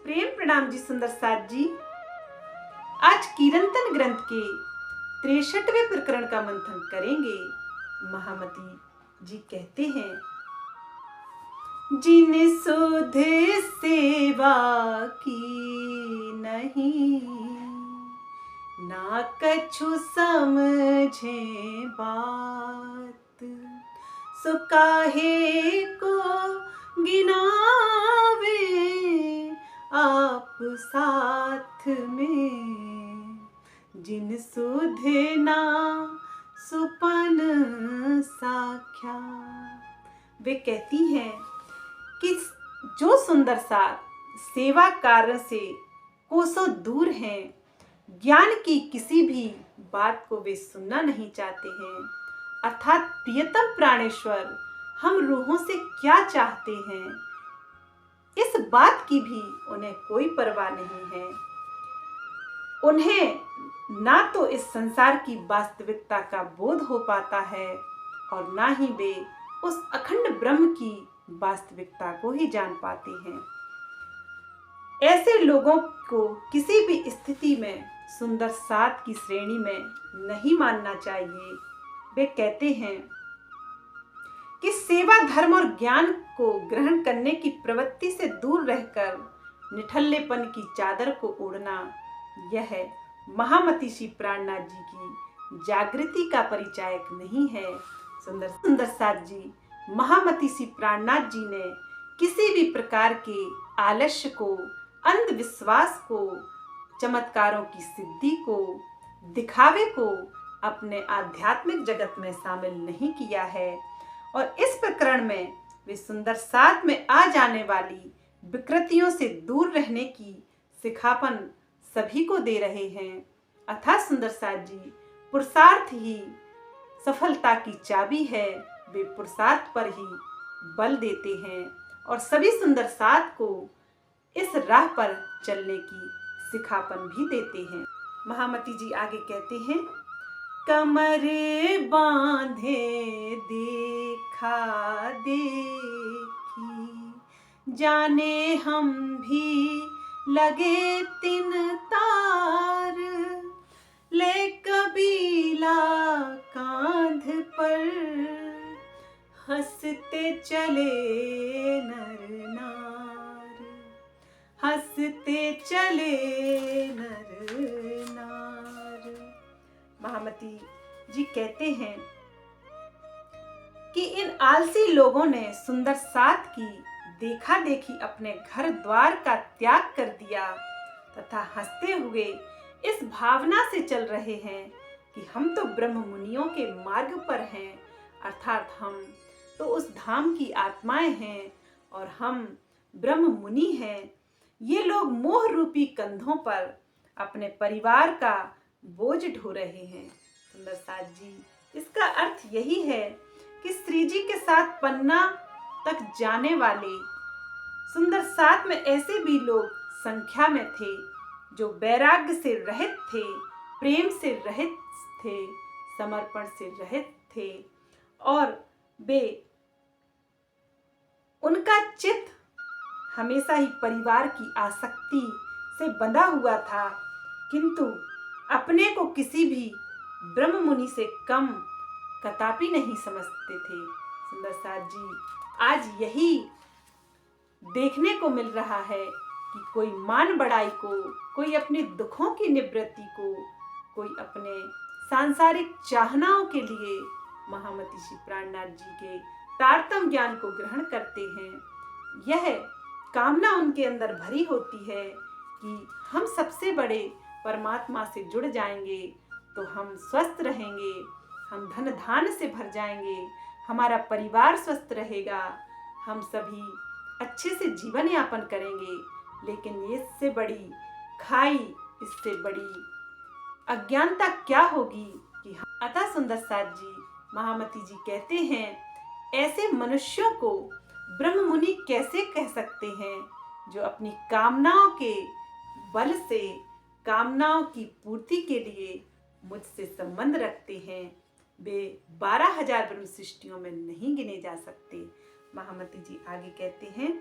प्रेम प्रणाम जी सुंदर साथ जी। आज कीर्तन ग्रंथ के 63वें प्रकरण का मंथन करेंगे। महामती जी कहते हैं, जिन सुध सेवा की नहीं, ना कछु समझे बात, सो काहे को गिनावे आप साथ में। जिन सुधे ना सुपन साख्या। वे कहती हैं कि जो सुंदर साथ सेवा कार्य से कोसों दूर हैं, ज्ञान की किसी भी बात को वे सुनना नहीं चाहते हैं। अर्थात प्रियतम प्राणेश्वर हम रूहों से क्या चाहते हैं, इस बात की भी उन्हें कोई परवाह नहीं है। उन्हें ना तो इस संसार की वास्तविकता का बोध हो पाता है और ना ही वे उस अखंड ब्रह्म की वास्तविकता को ही जान पाते हैं। ऐसे लोगों को किसी भी स्थिति में सुंदर साथ की श्रेणी में नहीं मानना चाहिए। वे कहते हैं कि सेवा धर्म और ज्ञान को ग्रहण करने की प्रवृत्ति से दूर रहकर निठल्लेपन की चादर को ओढ़ना, यह महामती श्री प्राणनाथ जी की जागृति का परिचायक नहीं है। सुंदर साथ जी, महामती श्री प्राणनाथ जी ने किसी भी प्रकार के आलस्य को, अंधविश्वास को, चमत्कारों की सिद्धि को, दिखावे को अपने आध्यात्मिक जगत में शामिल नहीं किया है। और इस प्रकरण में वे सुंदर साथ में आ जाने वाली विकृतियों से दूर रहने की सिखापन सभी को दे रहे हैं। अर्थात सुंदर साथ जी, पुरुषार्थ ही सफलता की चाबी है। वे पुरुषार्थ पर ही बल देते हैं और सभी सुंदर साथ को इस राह पर चलने की सिखापन भी देते हैं। महामती जी आगे कहते हैं, कमरे बांधे देखा देखी, जाने हम भी लगे तिन तार, ले कबीला कांध पर, हंसते चले नर नार, हंसते चले नर नार। महामती जी कहते हैं कि इन आलसी लोगों ने सुंदर साथ की देखा देखी अपने घर द्वार का त्याग कर दिया तथा हंसते हुए इस भावना से चल रहे हैं कि हम तो ब्रह्म मुनियों के मार्ग पर हैं। अर्थात हम तो उस धाम की आत्माएं हैं और हम ब्रह्म मुनि हैं। ये लोग मोह रूपी कंधों पर अपने परिवार का बोझ ढो रहे हैं। सुंदर साथ जी, इसका अर्थ यही है कि श्री जी के साथ पन्ना तक जाने वाले सुंदर साथ में ऐसे भी लोग संख्या में थे जो वैराग्य से रहित थे, प्रेम से रहित थे, समर्पण से रहित थे और वे उनका चित्त हमेशा ही परिवार की आसक्ति से बंधा हुआ था, किंतु अपने को किसी भी ब्रह्म मुनि से कम कदापि नहीं समझते थे। सुंदर साथ जी, आज यही देखने को मिल रहा है कि कोई मान बढ़ाई को, कोई अपने दुखों की निवृत्ति को, कोई अपने सांसारिक चाहनाओं के लिए महामती श्री प्राणनाथ जी के तारतम ज्ञान को ग्रहण करते हैं। यह कामना उनके अंदर भरी होती है कि हम सबसे बड़े परमात्मा से जुड़ जाएंगे तो हम स्वस्थ रहेंगे, हम धन धान से भर जाएंगे, हमारा परिवार स्वस्थ रहेगा, हम सभी अच्छे से जीवन यापन करेंगे। लेकिन इससे बड़ी खाई, इससे बड़ी अज्ञानता क्या होगी कि अतः सुंदर साथ जी, महामती जी कहते हैं, ऐसे मनुष्यों को ब्रह्म मुनि कैसे कह सकते हैं जो अपनी कामनाओं के बल से, कामनाओं की पूर्ति के लिए मुझसे संबंध रखते हैं। वे 12,000 ब्रह्म सृष्टियों में नहीं गिने जा सकते। महामती जी आगे कहते हैं,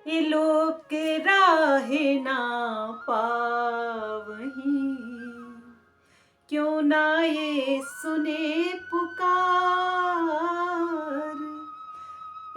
ये लोक राहे ना पावहीं, क्यों ना ये सुने पुकार।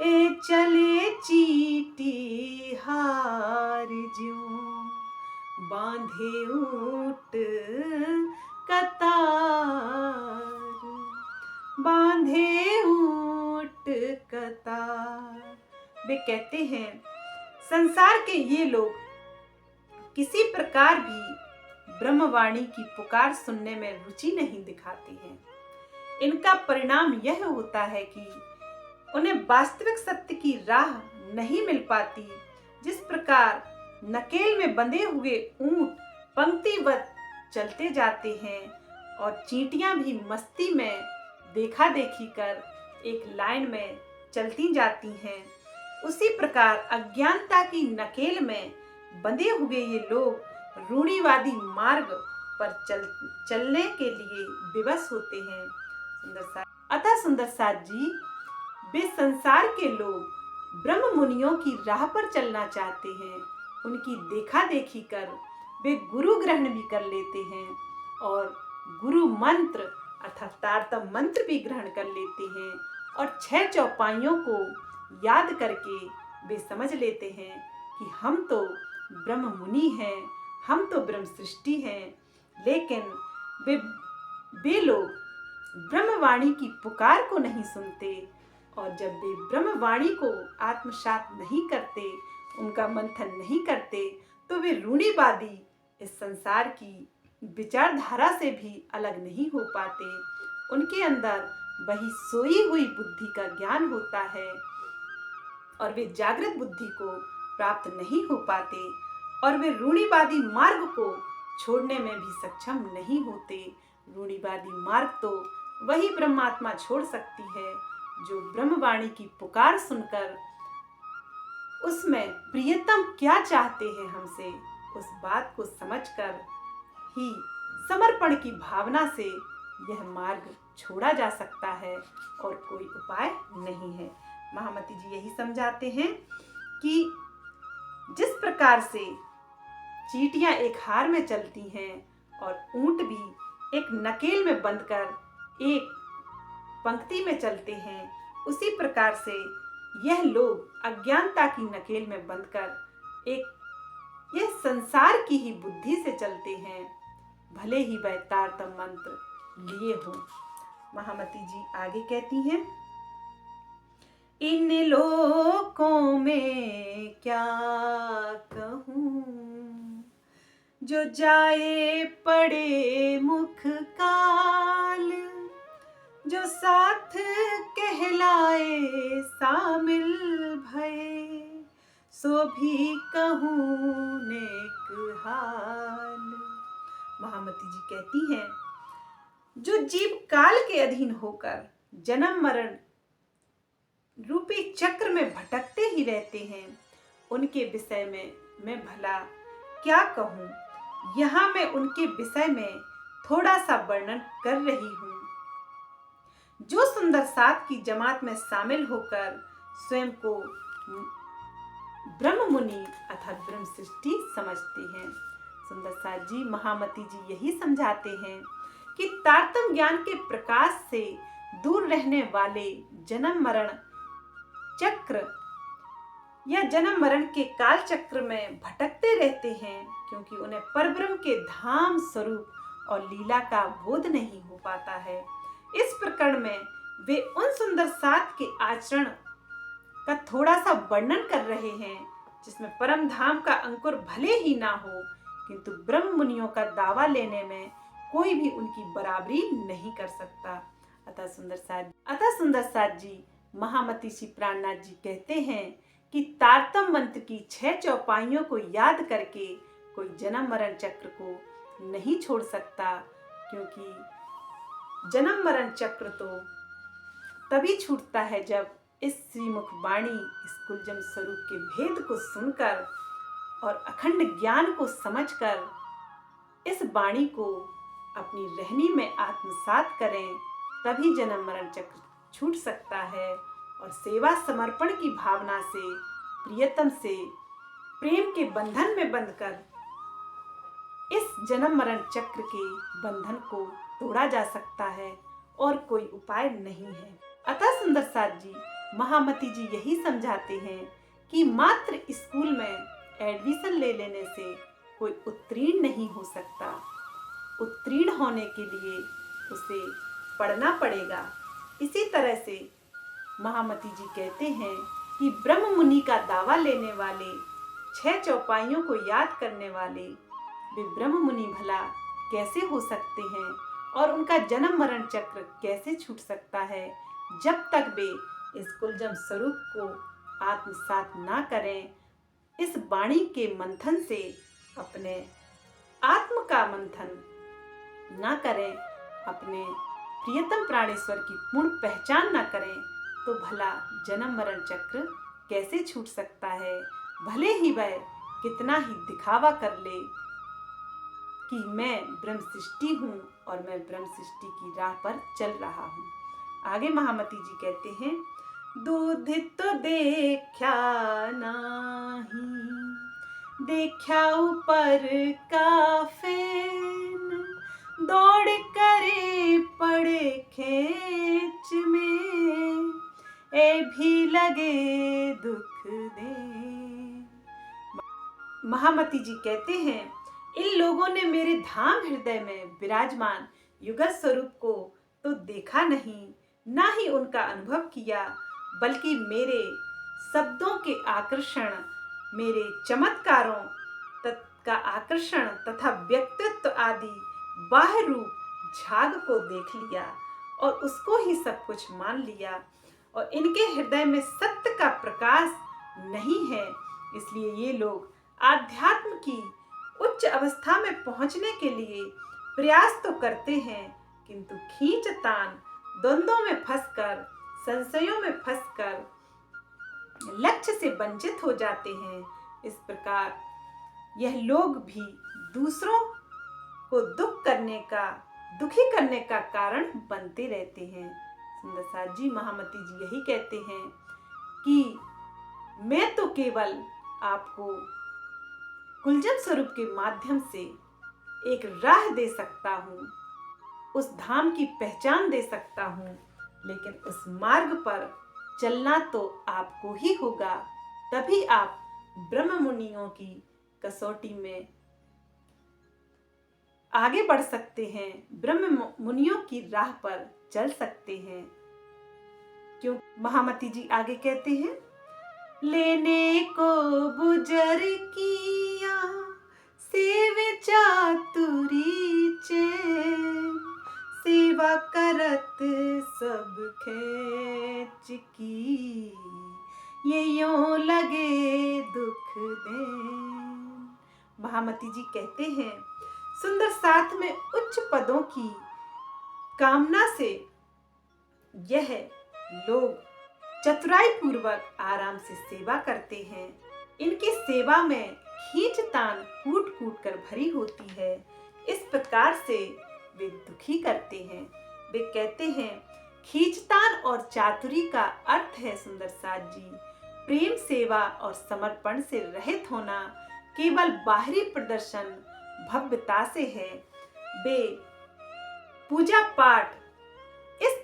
ए चले चीटी हार ज्यों, बांधे ऊंट कतार, बांधे ऊंट कतार। वे कहते हैं संसार के ये लोग किसी प्रकार भी ब्रह्मवाणी की पुकार सुनने में रुचि नहीं दिखाते हैं। इनका परिणाम यह होता है कि उन्हें वास्तविक सत्य की राह नहीं मिल पाती। जिस प्रकार नकेल में बंधे हुए ऊंट पंक्तिवत चलते जाते हैं और चींटियां भी मस्ती में देखा देखी कर एक लाइन में चलती जाती हैं, उसी प्रकार अज्ञानता की नकेल में बंधे हुए ये लोग रूढ़िवादी मार्ग पर चलने के लिए विवश होते हैं। अतः सुंदर साथ जी, वे संसार के लोग ब्रह्म मुनियों की राह पर चलना चाहते हैं। उनकी देखा देखी कर वे गुरु ग्रहण भी कर लेते हैं और गुरु मंत्र अर्थात तारतम मंत्र भी ग्रहण कर लेते हैं और 6 चौपाइयों को याद करके वे समझ लेते हैं कि हम तो ब्रह्म मुनि हैं, हम तो ब्रह्म सृष्टि हैं। लेकिन वे लोग ब्रह्मवाणी की पुकार को नहीं सुनते और जब वे ब्रह्मवाणी को आत्मसात नहीं करते, उनका मंथन नहीं करते, तो वे रूढ़िवादी इस संसार की विचारधारा से भी अलग नहीं हो पाते। उनके अंदर वही सोई हुई बुद्धि का ज्ञान होता है और वे जागृत बुद्धि को प्राप्त नहीं हो पाते और वे रूढ़िवादी मार्ग को छोड़ने में भी सक्षम नहीं होते। रूढ़िवादी मार्ग तो वही ब्रह्मात्मा छोड़ सकती है जो ब्रह्मवाणी की पुकार सुनकर उसमें प्रियतम क्या चाहते हैं हमसे, उस बात को समझकर ही समर्पण की भावना से यह मार्ग छोड़ा जा सकता है और कोई उपाय नहीं है। महामती जी यही समझाते हैं कि जिस प्रकार से चींटियां एक हार में चलती हैं और ऊंट भी एक नकेल में बंधकर एक पंक्ति में चलते हैं, उसी प्रकार से यह लोग अज्ञानता की नकेल में बंधकर यह संसार की ही बुद्धि से चलते हैं, भले ही वह तारतम मंत्र लिए हो। महामती जी आगे कहती हैं, इन लोकों में क्या कहूँ, जो जाए पड़े मुख काल, जो साथ कहलाए शामिल भये, सो भी कहूँ नेक हाल। महामती जी कहती हैं, जो जीव काल के अधीन होकर जन्म मरण रूपी चक्र में भटकते ही रहते हैं, उनके विषय में मैं भला क्या कहूँ। यहाँ मैं उनके विषय में थोड़ा सा वर्णन कर रही हूँ। जो सुंदर साथ की जमात में शामिल होकर स्वयं को ब्रह्म मुनि अर्थात ब्रह्म सृष्टि समझते हैं। सुंदर साथ जी, महामती जी यही समझाते हैं कि तारतम ज्ञान के प्रकाश से दूर रहने वाले जन्म मरण चक्र या जन्म मरण के काल चक्र में भटकते रहते हैं, क्योंकि उन्हें परब्रह्म के धाम स्वरूप और लीला का बोध नहीं हो पाता है। इस प्रकरण में वे उन सुंदर साथ के आचरण का थोड़ा सा वर्णन कर रहे हैं जिसमें परम धाम का अंकुर भले ही ना हो, किंतु ब्रह्म मुनियों का दावा लेने में कोई भी उनकी बराबरी नहीं कर सकता। अतः सुंदर साथ जी, महामती श्री प्राणनाथ जी कहते हैं कि तारतम मंत्र की 6 चौपाइयों को याद करके कोई जन्म मरण चक्र को नहीं छोड़ सकता, क्योंकि जन्म मरण चक्र तो तभी छूटता है जब इस श्रीमुख वाणी, इस कुलजम स्वरूप के भेद को सुनकर और अखंड ज्ञान को समझकर इस वाणी को अपनी रहनी में आत्मसात करें, तभी जन्म मरण चक्र छूट सकता है और सेवा समर्पण की भावना से प्रियतम से प्रेम के बंधन में बंधकर इस जन्म मरण चक्र के बंधन को तोड़ा जा सकता है और कोई उपाय नहीं है। अतः सुंदर साथ जी, महामती जी यही समझाते हैं कि मात्र स्कूल में एडमिशन ले लेने से कोई उत्तीर्ण नहीं हो सकता। उत्तीर्ण होने के लिए उसे पढ़ना पड़ेगा। इसी तरह से महामती जी कहते हैं कि ब्रह्म मुनि का दावा लेने वाले, 6 चौपाइयों को याद करने वाले वे ब्रह्म मुनि भला कैसे हो सकते हैं और उनका जन्म मरण चक्र कैसे छूट सकता है, जब तक वे इस कुलजम स्वरूप को आत्मसात ना करें। इस वाणी के मंथन से अपने आत्म का मंथन ना करें, अपने प्रियतम प्राणेश्वर की पूर्ण पहचान ना करें, तो भला जन्म मरण चक्र कैसे छूट सकता है। भले ही वह कितना ही दिखावा कर ले कि मैं ब्रह्म सृष्टि हूँ और मैं ब्रह्म सृष्टि की राह पर चल रहा हूँ। आगे महामती जी कहते हैं, दूध तो देखा नहीं, देखा ऊपर का फेन, दौड़ करे पड़े खेच में, ए भी लगे दुख दे। महामती जी कहते हैं, इन लोगों ने मेरे धाम हृदय में विराजमान युगल स्वरूप को तो देखा नहीं, ना ही उनका अनुभव किया, बल्कि मेरे शब्दों के आकर्षण, मेरे चमत्कारों का आकर्षण तथा व्यक्तित्व आदि बाह्य रूप झाग को देख लिया और उसको ही सब कुछ मान लिया। और इनके हृदय में सत्य का प्रकाश नहीं है, इसलिए ये लोग आध्यात्म की उच्च अवस्था में पहुंचने के लिए प्रयास तो करते हैं, किंतु खींचतान द्वंद्वों में फंसकर, संशयों में फंसकर लक्ष्य से वंचित हो जाते हैं। इस प्रकार यह लोग भी दूसरों को दुखी करने का कारण बनते रहते हैं। सुंदर साथ जी, महामती जी यही कहते हैं कि मैं तो केवल आपको कुलजम स्वरूप के माध्यम से एक राह दे सकता हूँ, उस धाम की पहचान दे सकता हूँ, लेकिन उस मार्ग पर चलना तो आपको ही होगा, तभी आप ब्रह्म मुनियों की कसौटी में आगे बढ़ सकते हैं, ब्रह्म मुनियों की राह पर चल सकते हैं। क्यों महामती जी आगे कहते हैं, लेने को बुजर किया सेवे चातुरी चैन, सेवा करत सब खेच की, ये यूं लगे दुख देन। महामती जी कहते हैं, सुंदर साथ में उच्च पदों की कामना से यह लोग चतुराई पूर्वक आराम से सेवा करते हैं। इनकी सेवा में खींचतान कूट कूट कर भरी होती है। इस प्रकार से वे दुखी करते हैं। वे कहते हैं, खींचतान और चातुरी का अर्थ है सुंदर साथ जी, प्रेम, सेवा और समर्पण से रहित होना। केवल बाहरी प्रदर्शन भव्यता से है। वे पूजा पाठ इस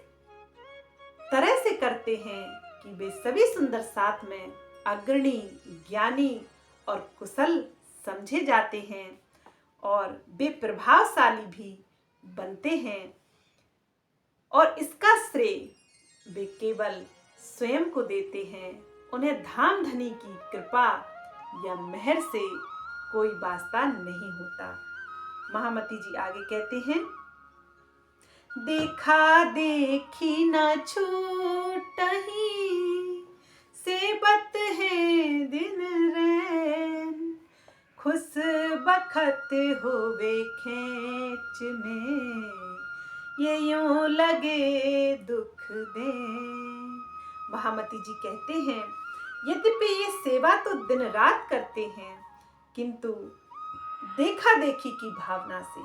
तरह से करते हैं कि वे सभी सुंदर साथ में अग्रणी, ज्ञानी और कुशल समझे जाते हैं और वे प्रभावशाली भी बनते हैं। और इसका श्रेय वे केवल स्वयं को देते हैं। उन्हें धाम धनी की कृपा या मेहर से कोई वास्ता नहीं होता। महामती जी आगे कहते हैं, देखा देखी न छूटही, सेबत है दिन रैन, खुश बखत होवे खेच में, ये यूं लगे दुख देन। महामती जी कहते हैं, यद्यपि ये सेवा तो दिन रात करते हैं, किंतु देखा देखी की भावना से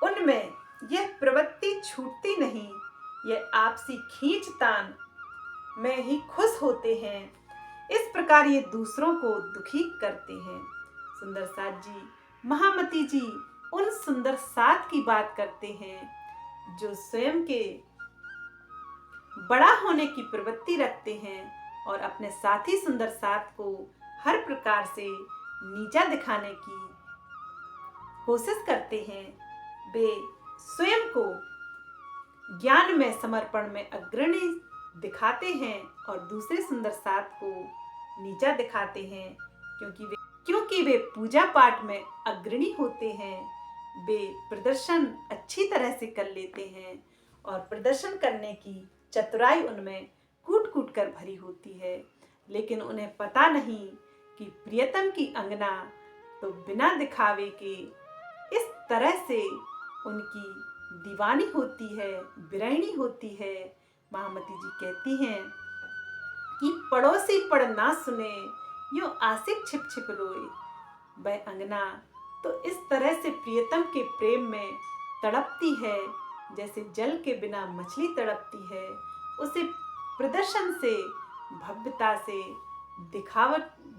उनमें यह प्रवृत्ति छूटती नहीं। यह आपसी खींचतान में ही खुश होते हैं। इस प्रकार ये दूसरों को दुखी करते हैं। सुंदर साथ जी, महामती जी उन सुंदर साथ की बात करते हैं जो स्वयं के बड़ा होने की प्रवृत्ति रखते हैं और अपने साथी सुंदर साथ को हर प्रकार से नीचा दिखाने की कोशिश करते हैं। वे स्वयं को ज्ञान में समर्पण में अग्रणी दिखाते हैं और दूसरे सुंदर साथ को नीचा दिखाते हैं, क्योंकि वे पूजा पाठ में अग्रणी होते हैं। वे प्रदर्शन अच्छी तरह से कर लेते हैं और प्रदर्शन करने की चतुराई उनमें कूट कूट कर भरी होती है, लेकिन उन्हें पता नहीं कि प्रियतम की अंगना तो बिना दिखावे के इस तरह से उनकी दीवानी होती है, बिरहणी होती है। महामती जी कहती हैं कि पड़ोसी पड़ ना सुने, यूं आशिक छिप छिप रोए। वह अंगना तो इस तरह से प्रियतम के प्रेम में तड़पती है जैसे जल के बिना मछली तड़पती है। उसे प्रदर्शन से, भव्यता से,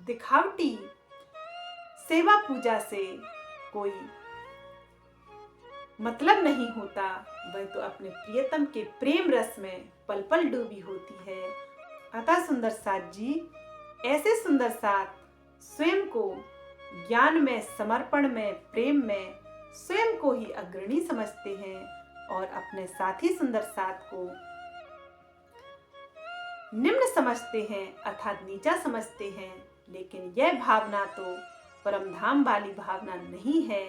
दिखावटी सेवा पूजा से कोई मतलब नहीं होता। वह तो अपने प्रियतम के प्रेम रस में पल पल डूबी होती है। अतः सुंदर साथ जी, ऐसे सुंदर साथ स्वयं को ज्ञान में, समर्पण में, प्रेम में स्वयं को ही अग्रणी समझते हैं और अपने साथी सुंदर साथ को निम्न समझते हैं अर्थात नीचा समझते हैं। लेकिन यह भावना तो परमधाम वाली भावना नहीं है।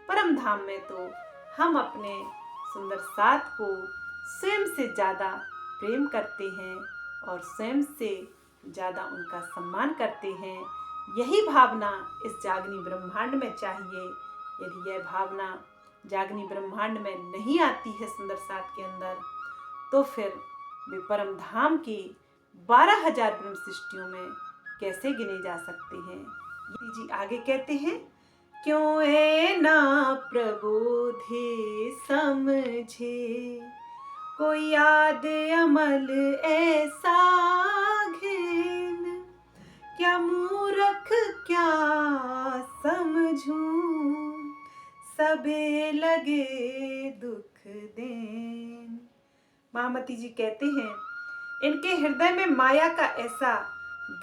परमधाम में तो हम अपने सुंदर साथ को स्वयं से ज़्यादा प्रेम करते हैं और स्वयं से ज़्यादा उनका सम्मान करते हैं। यही भावना इस जागनी ब्रह्मांड में चाहिए। यदि यह भावना जागनी ब्रह्मांड में नहीं आती है सुंदर साथ के अंदर, तो फिर वे परम धाम की 12,000 ब्रह्म सृष्टियों में कैसे गिने जा सकते हैं। जी आगे कहते हैं, क्यों है ना प्रबोधे समझे, कोई याद अमल ऐसा घेन, क्या मूर्ख क्या समझूं, सबे लगे दुख देन। महामती जी कहते हैं, इनके हृदय में माया का ऐसा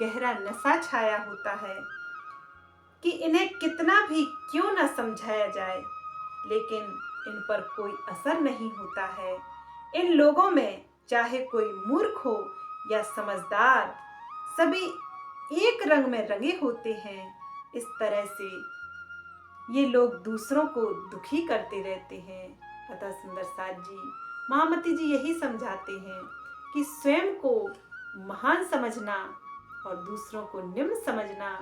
गहरा नशा छाया होता है कि इन्हें कितना भी क्यों न समझाया जाए, लेकिन इन पर कोई असर नहीं होता है। इन लोगों में चाहे कोई मूर्ख हो या समझदार, सभी एक रंग में रंगे होते हैं। इस तरह से ये लोग दूसरों को दुखी करते रहते हैं। अतः सुंदर साथ जी, महामती जी यही समझाते हैं कि स्वयं को महान समझना और दूसरों को निम्न समझना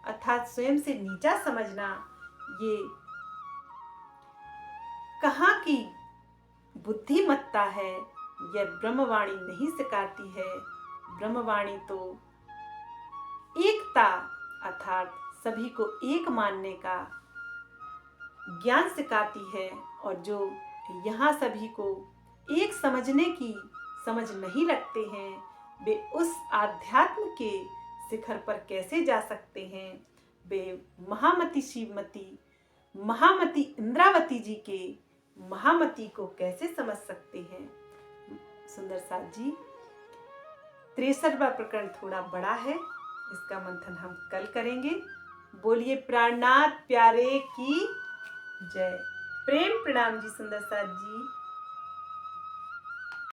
अर्थात स्वयं से नीचा समझना, ये कहाँ की बुद्धिमत्ता है। यह ब्रह्मवाणी नहीं सिखाती है। ब्रह्मवाणी तो एकता अर्थात सभी को एक मानने का ज्ञान सिखाती है, और जो यहाँ सभी को एक समझने की समझ नहीं रखते हैं, वे उस आध्यात्म के शिखर पर कैसे जा सकते हैं। वे महामती शिवमती, महामती इंद्रावती जी के महामती को कैसे समझ सकते हैं। सुंदर साथ जी, 63वां प्रकरण थोड़ा बड़ा है, इसका मंथन हम कल करेंगे। बोलिए प्राणनाथ प्यारे की जय। प्रेम प्रणाम जी सुंदर साथ जी।